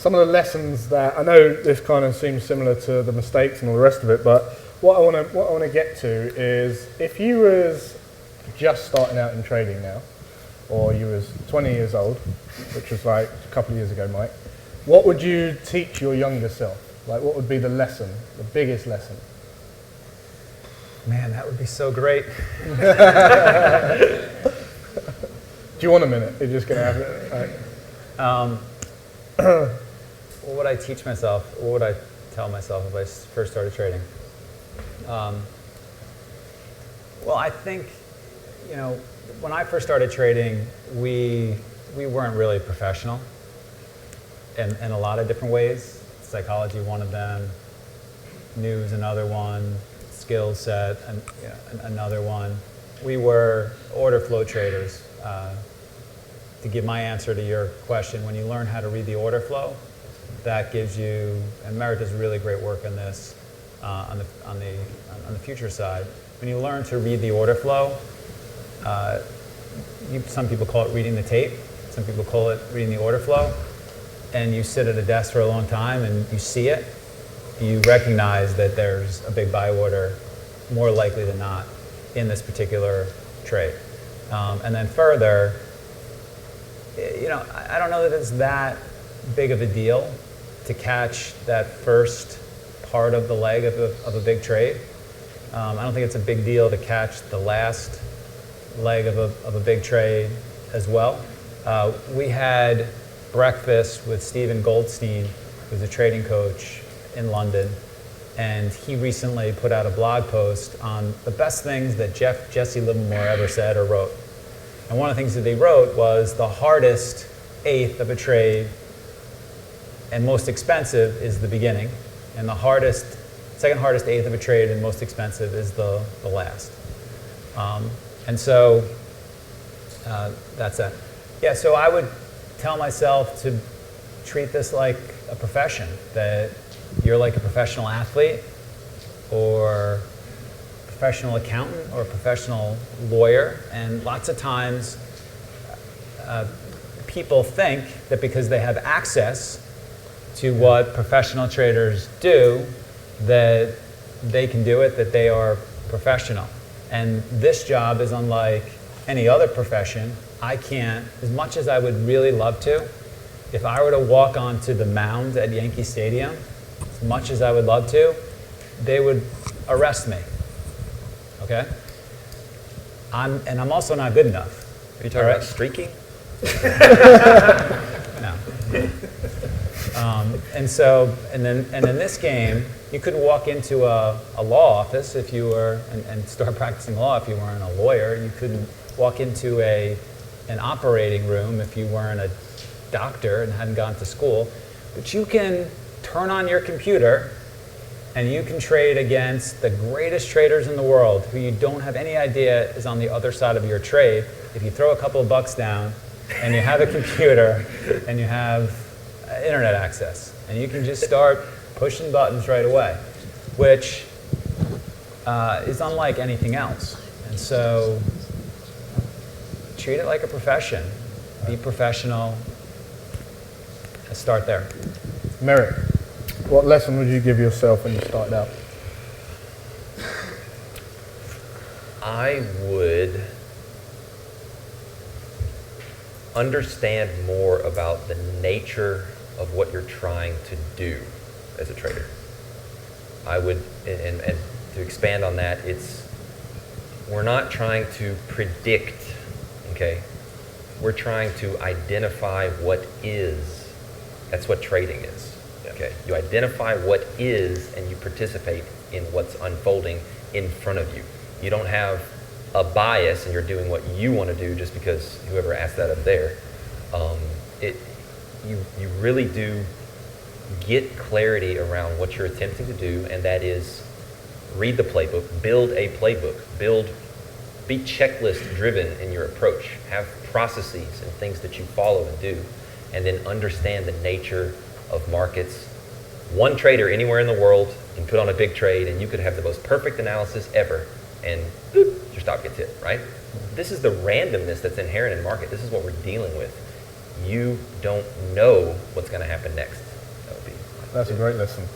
some of the lessons that, I know this kind of seems similar to the mistakes and all the rest of it, but what I want to get to is, if you was just starting out in trading now, or you was 20 years old, which was like a couple of years ago, Mike, what would you teach your younger self? Like, what would be the lesson, the biggest lesson? Man, that would be so great. Do you want a minute? You're just going to have it. What would I teach myself? What would I tell myself if I first started trading? Well, I think, when I first started trading, we weren't really professional in a lot of different ways. Psychology, one of them. News, another one. Skill set, and another one. We were order flow traders. To give my answer to your question, when you learn how to read the order flow, that gives you, and Merritt does really great work on this, on the future side. When you learn to read the order flow, some people call it reading the tape, some people call it reading the order flow, and you sit at a desk for a long time and you see it, you recognize that there's a big buy order, more likely than not, in this particular trade. And then further, I don't know that it's that big of a deal to catch that first part of the leg of a big trade. I don't think it's a big deal to catch the last leg of a big trade as well. We had breakfast with Stephen Goldstein, who's a trading coach in London, and he recently put out a blog post on the best things that Jesse Livermore ever said or wrote. And one of the things that he wrote was the hardest eighth of a trade and most expensive is the beginning, and the second hardest eighth of a trade and most expensive is the last. And so that's that. Yeah, so I would tell myself to treat this like a profession, that you're like a professional athlete or professional accountant or a professional lawyer, and lots of times people think that because they have access to what professional traders do, that they can do it, that they are professional. And this job is unlike any other profession. I can't, as much as I would really love to, if I were to walk onto the mound at Yankee Stadium, as much as I would love to, they would arrest me. Okay? I'm also not good enough. Are you talking about streaking? No. And in this game, you couldn't walk into a law office if you were, and start practicing law if you weren't a lawyer. You couldn't walk into an operating room if you weren't a doctor and hadn't gone to school. But you can turn on your computer and you can trade against the greatest traders in the world who you don't have any idea is on the other side of your trade. If you throw a couple of bucks down and you have a computer and you have internet access, and you can just start pushing buttons right away, which is unlike anything else. And so treat it like a profession. Be professional. Start there. Merritt, what lesson would you give yourself when you started out? I would understand more about the nature of what you're trying to do as a trader. I would, and to expand on that, we're not trying to predict, okay? We're trying to identify what is. That's what trading is, okay? You identify what is and you participate in what's unfolding in front of you. You don't have a bias and you're doing what you want to do just because whoever asked that up there. You really do get clarity around what you're attempting to do, and that is read the playbook, build a playbook, be checklist driven in your approach, have processes and things that you follow and do, and then understand the nature of markets. One trader anywhere in the world can put on a big trade and you could have the most perfect analysis ever, and boop, your stop gets hit, right? This is the randomness that's inherent in market. This is what we're dealing with. you don't know what's going to happen next. That would be. That's a great lesson.